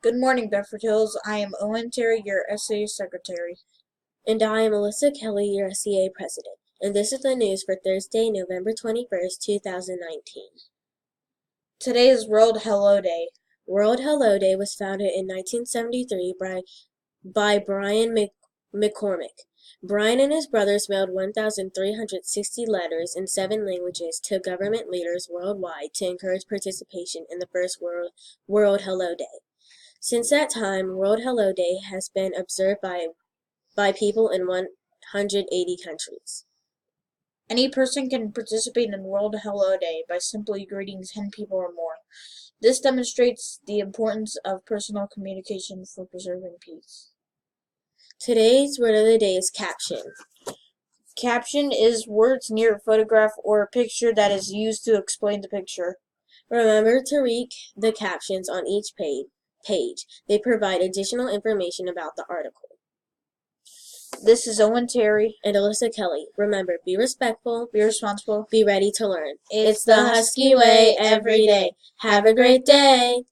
Good morning, Bedford Hills. I am Owen Terry, your SCA secretary. And I am Alyssa Kelly, your SCA president. And this is the news for Thursday, November 21st, 2019. Today is World Hello Day. World Hello Day was founded in 1973 by Brian McCormick. Brian and his brothers mailed 1,360 letters in 7 languages to government leaders worldwide to encourage participation in the first World Hello Day. Since that time, World Hello Day has been observed by people in 180 countries. Any person can participate in World Hello Day by simply greeting 10 people or more. This demonstrates the importance of personal communication for preserving peace. Today's word of the day is caption. Caption is words near a photograph or a picture that is used to explain the picture. Remember to read the captions on each page. They provide additional information about the article. This is Owen Terry and Alyssa Kelly. Remember, be respectful, be responsible, be ready to learn. It's the Husky way every day. Have a great day.